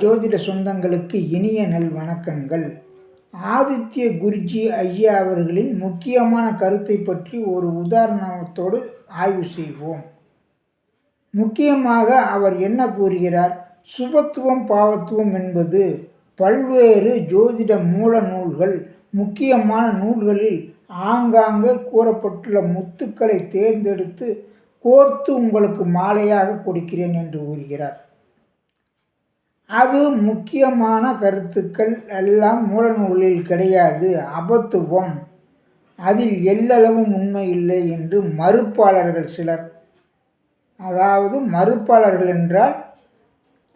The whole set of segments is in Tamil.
ஜோதிட சொந்தங்களுக்கு இனிய நல் வணக்கங்கள். ஆதித்ய குருஜி ஐயா அவர்களின் முக்கியமான கருத்தை பற்றி ஒரு உதாரணத்தோடு ஆய்வு செய்வோம். முக்கியமாக அவர் என்ன கூறுகிறார்? சுபத்துவம் பாவத்துவம் என்பது பல்வேறு ஜோதிட மூல நூல்கள், முக்கியமான நூல்களில் ஆங்காங்கே கூறப்பட்டுள்ள முத்துக்களை தேர்ந்தெடுத்து கோர்த்து உங்களுக்கு மாலையாக கொடுக்கிறேன் என்று கூறுகிறார். அது முக்கியமான கருத்துக்கள் எல்லாம் மூலநூலில் கிடையாது, அபத்துவம், அதில் எல்லளவும் உண்மை இல்லை என்று மறுப்பாளர்கள் சிலர், அதாவது மறுப்பாளர்கள் என்றால்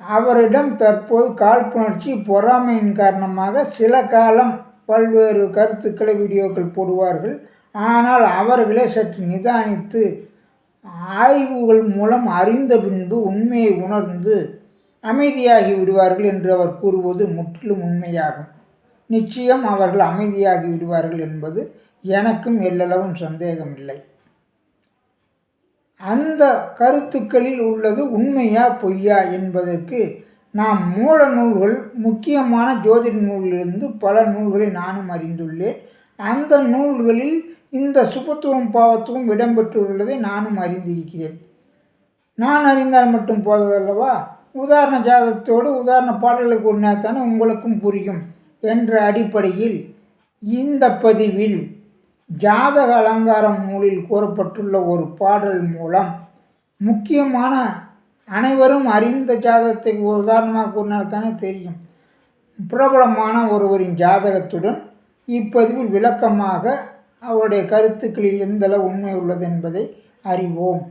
அவரிடம் தற்போது காழ்ப்புணர்ச்சி பொறாமையின் காரணமாக சில காலம் பல்வேறு கருத்துக்களை வீடியோக்கள் போடுவார்கள். ஆனால் அவர்களே சற்று நிதானித்து ஆய்வுகள் மூலம் அறிந்த பின்பு உண்மையை உணர்ந்து அமைதியாகி விடுவார்கள் என்று அவர் கூறுவது முற்றிலும் உண்மையாகும். நிச்சயம் அவர்கள் அமைதியாகி விடுவார்கள் என்பது எனக்கும் எல்லளவும் சந்தேகமில்லை. அந்த கருத்துக்களில் உள்ளது உண்மையா பொய்யா என்பதற்கு நாம் மூல நூல்கள், முக்கியமான ஜோதிட நூலிலிருந்து பல நூல்களை நானும் அறிந்துள்ளேன். அந்த நூல்களில் இந்த சுபத்துவம் பாவத்துவம் இடம்பெற்றுள்ளதை நானும் அறிந்திருக்கிறேன். நான் அறிந்தால் மட்டும் போதல்லவா, உதாரண ஜாதகத்தோடு உதாரண பாடலுக்கு ஒன்றாத்தானே உங்களுக்கும் புரியும் என்ற அடிப்படையில் இந்த பதிவில் ஜாதக அலங்காரம் நூலில் கூறப்பட்டுள்ள ஒரு பாடல் மூலம் முக்கியமான அனைவரும் அறிந்த ஜாதகத்தை உதாரணமாக கூறினால்தானே தெரியும், பிரபலமான ஒருவரின் ஜாதகத்துடன் இப்பதிவில் விளக்கமாக அவருடைய கருத்துக்களில் எந்தளவு உண்மை உள்ளது என்பதை அறிவோம்.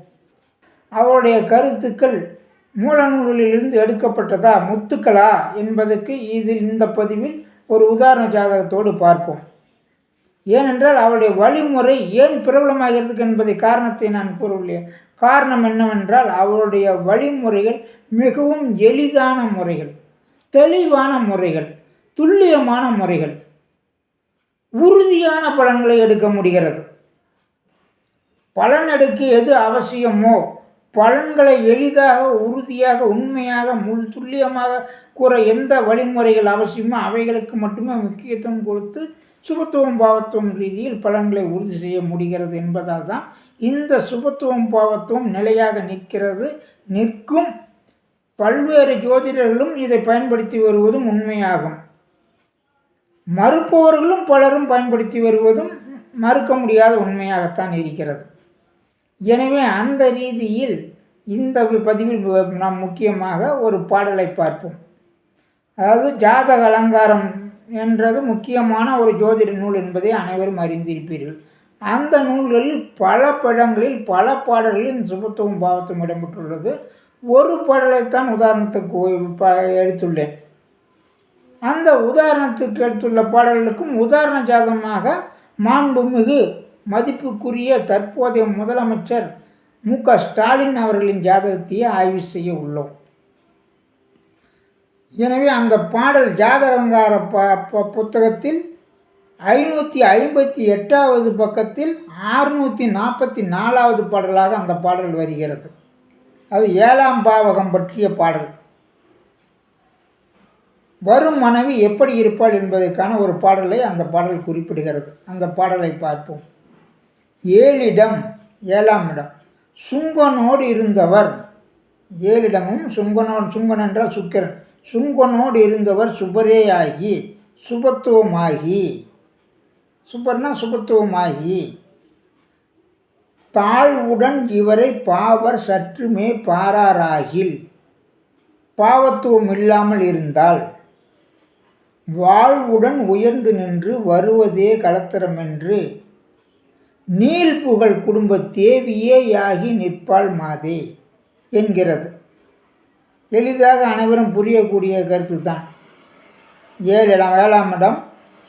அவருடைய கருத்துக்கள் மூல நூலிலிருந்து எடுக்கப்பட்டதா, முத்துக்களா என்பதற்கு இந்த பதிவில் ஒரு உதாரண ஜாதகத்தோடு பார்ப்போம். ஏனென்றால் அவருடைய வழிமுறை ஏன் பிரபலமாகிறது என்பதை காரணத்தை நான் கூறவில்லை. காரணம் என்னவென்றால் அவருடைய வழிமுறைகள் மிகவும் எளிதான முறைகள், தெளிவான முறைகள், துல்லியமான முறைகள், உறுதியான பலன்களை எடுக்க முடிகிறது. பலன் எடுக்க எது அவசியமோ, பலன்களை எளிதாக, உறுதியாக, உண்மையாக, துல்லியமாக கூற எந்த வழிமுறைகள் அவசியமோ அவைகளுக்கு மட்டுமே முக்கியத்துவம் கொடுத்து சுபத்துவம் பாவத்துவம் ரீதியில் பலன்களை உறுதி செய்ய முடிகிறது என்பதால் தான் இந்த சுபத்துவம் பாவத்துவம் நிலையாக நிற்கும். பல்வேறு ஜோதிடர்களும் இதை பயன்படுத்தி வருவதும் உண்மையாகும். மறுப்பவர்களும் பலரும் பயன்படுத்தி வருவதும் மறுக்க முடியாத உண்மையாகத்தான் இருக்கிறது. எனவே அந்த ரீதியில் இந்த பதிவில் நாம் முக்கியமாக ஒரு பாடலை பார்ப்போம். அதாவது ஜாதக அலங்காரம் என்றது முக்கியமான ஒரு ஜோதிட நூல் என்பதை அனைவரும் அறிந்திருப்பீர்கள். அந்த நூல்களில் பல படங்களில் பல பாடல்களில் சுபத்துவம் பாவத்துவம் இடம்பெற்றுள்ளது. ஒரு பாடலைத்தான் உதாரணத்துக்கு எடுத்துள்ளேன். அந்த உதாரணத்துக்கு எடுத்துள்ள பாடல்களுக்கும் உதாரண ஜாதகமாக மாண்புமிகு மதிப்புக்குரிய தற்போதைய முதலமைச்சர் மு.க. ஸ்டாலின் அவர்களின் ஜாதகத்தையே ஆய்வு செய்ய உள்ளோம். எனவே அந்த பாடல் ஜாதக அலங்கார புத்தகத்தில் 558வது பக்கத்தில் 644வது பாடலாக அந்த பாடல் வருகிறது. அது 7ஆம் பாவகம் பற்றிய பாடல். வரும் மனைவி எப்படி இருப்பாள் என்பதற்கான ஒரு பாடலை அந்த பாடல் குறிப்பிடுகிறது. அந்த பாடலை பார்ப்போம். 7 இடம் 7ஆம் இடம் சுங்கனோடு இருந்தவர், 7 இடமும் சுங்கன் என்றால் சுக்கிரன், சுங்கனோடு இருந்தவர் சுபரேயாகி சுபத்துவமாகி, சுபர்னா சுபத்துவமாகி, தாழ்வுடன் இவரை பாவர் சற்றுமே பாராராகில், பாவத்துவம் இல்லாமல் இருந்தால், வாழ்வுடன் உயர்ந்து நின்று வருவதே கலத்திரமென்று நீள்புகழ் குடும்ப தேவியேயாகி நிற்பாள் மாதே என்கிறது. எளிதாக அனைவரும் புரியக்கூடிய கருத்து தான். 7ஆம் இடம்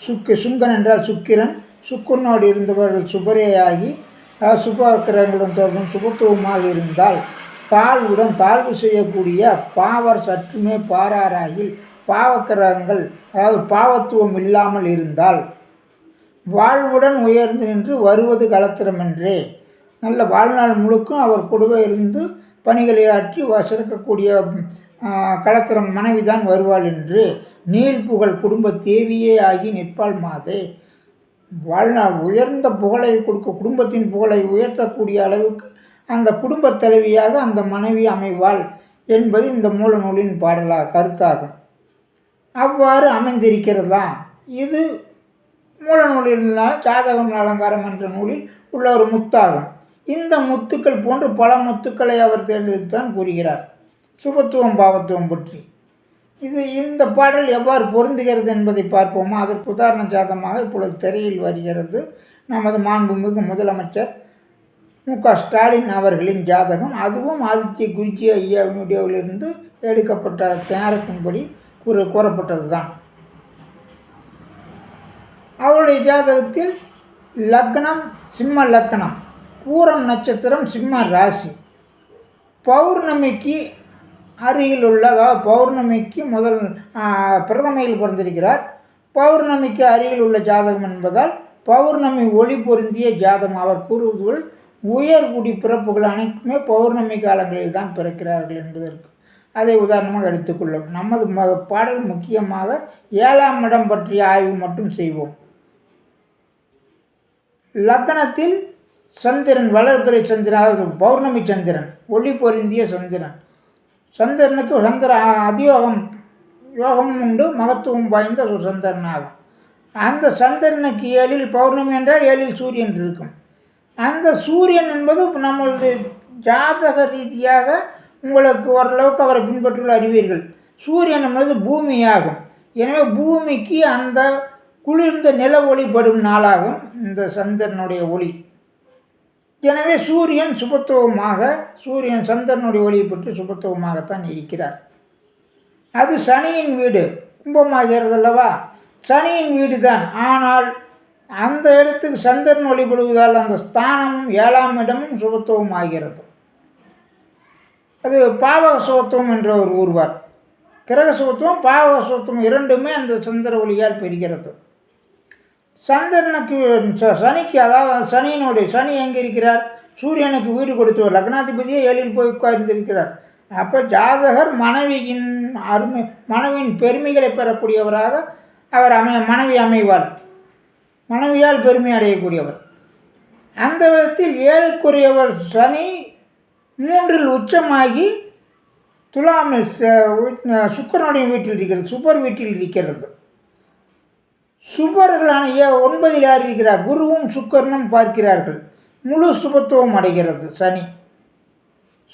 சுங்கன் என்றால் சுக்கிரன், சுக்கரனோடு இருந்தவர்கள் சுபரேயாகி, சுபக்கிரகங்களுடன் தொடர்பும் சுபத்துவமாக இருந்தால், தாழ்வு செய்யக்கூடிய பாவர் சற்றுமே பாராராகில், பாவக்கிரகங்கள் அதாவது பாவத்துவம் இல்லாமல் இருந்தால், வாழ்வுடன் உயர்ந்து நின்று வருவது கலத்திரமென்றே, நல்ல வாழ்நாள் முழுக்கும் அவர் கூடவே இருந்து பணிகளை ஆற்றி சிறக்கக்கூடிய களத்திரம் மனைவிதான் வருவாள் என்று நீள்புகழ் குடும்ப தேவியே ஆகி நிற்பாள் மாதே. வாழ்நாள் உயர்ந்த புகழை கொடுக்க, குடும்பத்தின் புகழை உயர்த்தக்கூடிய அளவுக்கு அந்த குடும்பத் தலைவியாக அந்த மனைவி அமைவாள் என்பது இந்த மூல நூலின் கருத்தாகும். அவ்வாறு அமைந்திருக்கிறதா? இது மூல நூலில் ஜாதகம் அலங்காரம் என்ற நூலில் உள்ள ஒரு முத்தாகும். இந்த முத்துக்கள் போன்று பல முத்துக்களை அவர் தேர்ந்தெடுத்துத்தான் கூறுகிறார் சுபத்துவம் பாவத்துவம் பற்றி. இந்த பாடல் எவ்வாறு பொருந்துகிறது என்பதை பார்ப்போமா? அதற்கு உதாரண ஜாதகமாக இப்பொழுது திரையில் வருகிறது நமது மாண்புமிகு முதலமைச்சர் மு.க.ஸ்டாலின் அவர்களின் ஜாதகம். அதுவும் ஆதித்ய குருஜி ஐயாவினுடையிலிருந்து எடுக்கப்பட்ட நேரத்தின்படி கூறப்பட்டது தான். அவருடைய ஜாதகத்தில் லக்னம் சிம்ம லக்னம், பூரம் நட்சத்திரம், சிம்ம ராசி, பௌர்ணமிக்கு அருகில் உள்ள, அதாவது பௌர்ணமிக்கு பிரதமையில் பிறந்திருக்கிறார். பௌர்ணமிக்கு அருகில் உள்ள ஜாதகம் என்பதால் பௌர்ணமி ஒளி பொருந்திய ஜாதகம். அவர் கூறுவதுள் உயர் குடி பிறப்புகள் அனைத்துமே பௌர்ணமி காலங்களில் தான் பிறக்கிறார்கள் என்பதற்கு அதை உதாரணமாக எடுத்துக்கொள்ளும். நமது பாடல் முக்கியமாக 7ஆம் இடம் பற்றிய ஆய்வு மட்டும் செய்வோம். லக்னத்தில் சந்திரன், வளர்பிறை சந்திரன், அதாவது பௌர்ணமி சந்திரன், ஒளி பொருந்திய சந்திரன். சந்திரனுக்கு யோகமும் உண்டு, மகத்துவம் வாய்ந்த ஒரு சந்திரன் ஆகும். அந்த சந்திரனுக்கு 7இல் பௌர்ணமி என்றால் 7இல் சூரியன் இருக்கும். அந்த சூரியன் என்பது நம்மளது ஜாதக ரீதியாக உங்களுக்கு ஓரளவுக்கு அவரை பின்பற்றியுள்ள அறிவீர்கள். சூரியன் என்பது பூமியாகும். எனவே பூமிக்கு அந்த குளிர்ந்த நில ஒளி படும் நாளாகும் இந்த சந்திரனுடைய ஒளி. எனவே சூரியன் சந்திரனுடைய ஒளியை பற்றி சுபத்துவமாகத்தான் இருக்கிறார். அது சனியின் வீடு, கும்பமாகிறது அல்லவா? சனியின் வீடு தான். ஆனால் அந்த இடத்துக்கு சந்திரன் ஒளிபடுவதால் அந்த ஸ்தானமும் 7ஆம் இடமும் சுபத்துவம் ஆகிறது. அது பாவக சுபத்துவம் என்று அவர் கூறுவார். கிரக சுபத்துவம், பாவக சுபத்துவம் இரண்டுமே அந்த சந்திர ஒளியால் பெறுகிறது. சந்திரனுக்கு சனிக்கு, அதாவது சனி எங்கே இருக்கிறார்? சூரியனுக்கு வீடு கொடுத்தவர், லக்னாதிபதியே 7இல் போய் உட்கார்ந்திருக்கிறார். அப்போ ஜாதகர் மனைவியின் பெருமைகளை பெறக்கூடியவராக அவர் மனைவி அமைவாள். மனைவியால் பெருமை அடையக்கூடியவர். அந்த விதத்தில் 7க்குரியவர் சனி 3இல் உச்சமாகி துலாமில் சுக்கிரனுடைய வீட்டில் இருக்கிறது, சுபர் வீட்டில் இருக்கிறது. சுபர்களான 9இல் யார் இருக்கிறார்? குருவும் சுக்கிரனும் பார்க்கிறார்கள். முழு சுபத்துவம் அடைகிறது சனி.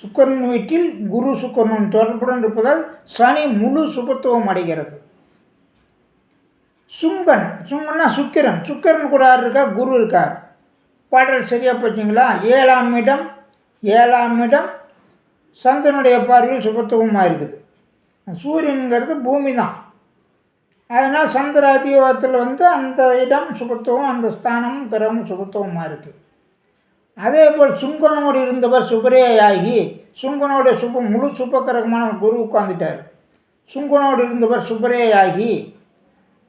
சுக்கிரன் வீட்டில் குரு சுக்கிரனும் தொடர்புடன் இருப்பதால் சனி முழு சுபத்துவம் அடைகிறது. சுங்கன்னா சுக்கிரன் கூட யார் இருக்கா? குரு இருக்கார். பாடல் சரியாக போச்சுங்களா? 7ஆம் இடம் சந்திரனுடைய பார்வையில் சுபத்துவமாக இருக்குது. சூரியனுங்கிறது பூமி தான். அதனால் சந்திர அதியோகத்தில் அந்த இடம் சுபத்துவம், அந்த ஸ்தானமும் கிரகமும் சுபத்துவமாக இருக்குது. அதே போல் சுங்கனோடு இருந்தவர் சுபரேயாகி, சுங்கனோட முழு சுபக்கிரகமான குரு உட்கார்ந்துட்டார். சுங்கனோடு இருந்தவர் சுபரேயாகி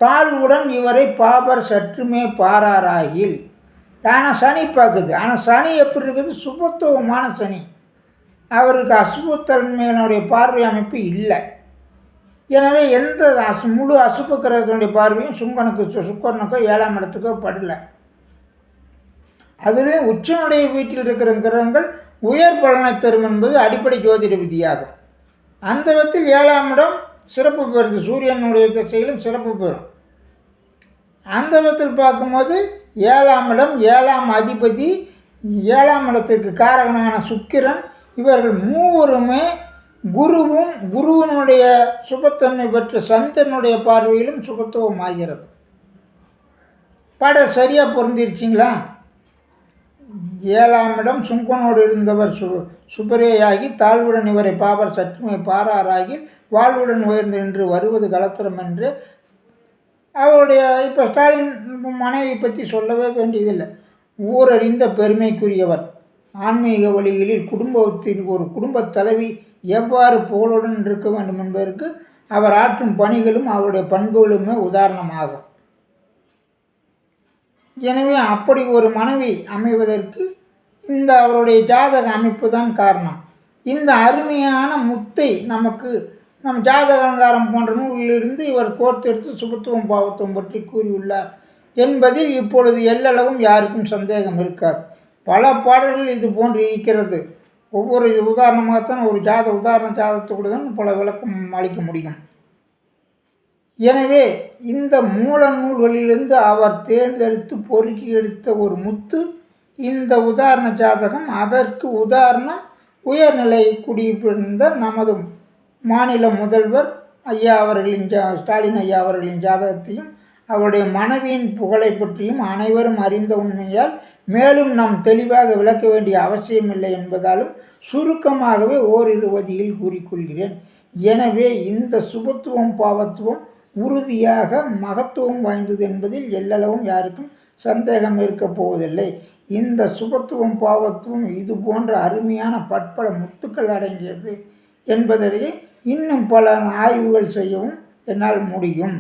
தாழ்வுடன் இவரை பாபர் சற்றுமே பாராராகில். ஆனால் சனி பார்க்குது. ஆனால் சனி எப்படி இருக்குது? சுபத்துவமான சனி. அவருக்கு அசுபத்தன்மையினுடைய பார்வை அமைப்பு இல்லை. எனவே எந்த முழு அசுப கிரகத்தினுடைய பார்வையும் சுக்கரனுக்கோ 7ஆம் இடத்துக்கோ படலை. அதுலேயும் உச்சனுடைய வீட்டில் இருக்கிற கிரகங்கள் உயர் பலனை தரும் என்பது அடிப்படை ஜோதிட விதியாகும். அந்த விதத்தில் 7ஆம் இடம் சிறப்பு பெறுது. சூரியனுடைய திசையிலும் சிறப்பு பெறும். அந்த விதத்தில் பார்க்கும்போது 7ஆம் இடம், 7ஆம் அதிபதி, 7ஆம் இடத்திற்கு காரகனான சுக்கிரன், இவர்கள் மூவருமே குருவினுடைய சுபத்தன்மை பெற்ற சந்திரனுடைய பார்வையிலும் சுபத்துவம் ஆகிறது. பாடல் சரியாக பொருந்திருச்சிங்களா? 7ஆம் இடம் சுங்கனோடு இருந்தவர் சுபரேயாகி தாழ்வுடன் இவரை பாபர் சற்றுமை பாராராகி வாழ்வுடன் உயர்ந்து நின்று வருவது கலத்திரம் என்று அவருடைய இப்போ ஸ்டாலின் மனைவி பற்றி சொல்லவே வேண்டியதில்லை. ஊரறிந்த பெருமைக்குரியவர். ஆன்மீக வழிகளில் குடும்பத்தின் ஒரு குடும்பத் தலைவி எவ்வாறு புகழுடன் இருக்க வேண்டும் என்பதற்கு அவர் ஆற்றும் பணிகளும் அவருடைய பண்புகளுமே உதாரணமாகும். எனவே அப்படி ஒரு மனைவி அமைவதற்கு இந்த அவருடைய ஜாதக அமைப்பு தான் காரணம். இந்த அருமையான முத்தை நமக்கு நம் ஜாதக அலங்காரம் போன்ற நூலிலிருந்து இவர் கோர்த்தெடுத்து சுபத்துவம் பாவத்துவம் பற்றி கூறியுள்ளார் என்பதில் இப்பொழுது எல்லளவும் யாருக்கும் சந்தேகம் இருக்காது. பல பாடல்கள் இது போன்று இருக்கிறது. ஒவ்வொரு உதாரணமாகத்தான் ஒரு உதாரண ஜாதகத்துக்கூட தான் பல விளக்கம் அளிக்க முடியும். எனவே இந்த மூல நூல்களிலிருந்து அவர் தேர்ந்தெடுத்து பொறுக்கி எடுத்த ஒரு முத்து இந்த உதாரண ஜாதகம். அதற்கு உதாரணம் உயர்நிலை குடியிருந்த நமது மாநில முதல்வர் ஐயா அவர்களின் ஸ்டாலின் ஐயா அவர்களின் ஜாதகத்தையும் அவருடைய மனைவியின் புகழை பற்றியும் அனைவரும் அறிந்த உண்மையால் மேலும் நாம் தெளிவாக விளக்க வேண்டிய அவசியமில்லை என்பதாலும் சுருக்கமாகவே ஓரிரு வதியில் கூறிக்கொள்கிறேன். எனவே இந்த சுபத்துவம் பாவத்துவம் உறுதியாக மகத்துவம் வாய்ந்தது என்பதில் எல்லளவும் யாருக்கும் சந்தேகம் இருக்கப் போவதில்லை. இந்த சுபத்துவம் பாவத்துவம் இது போன்ற அருமையான பற்பல முத்துக்கள் அடங்கியது என்பதை இன்னும் பல ஆய்வுகள் செய்யவும் என்னால் முடியும்.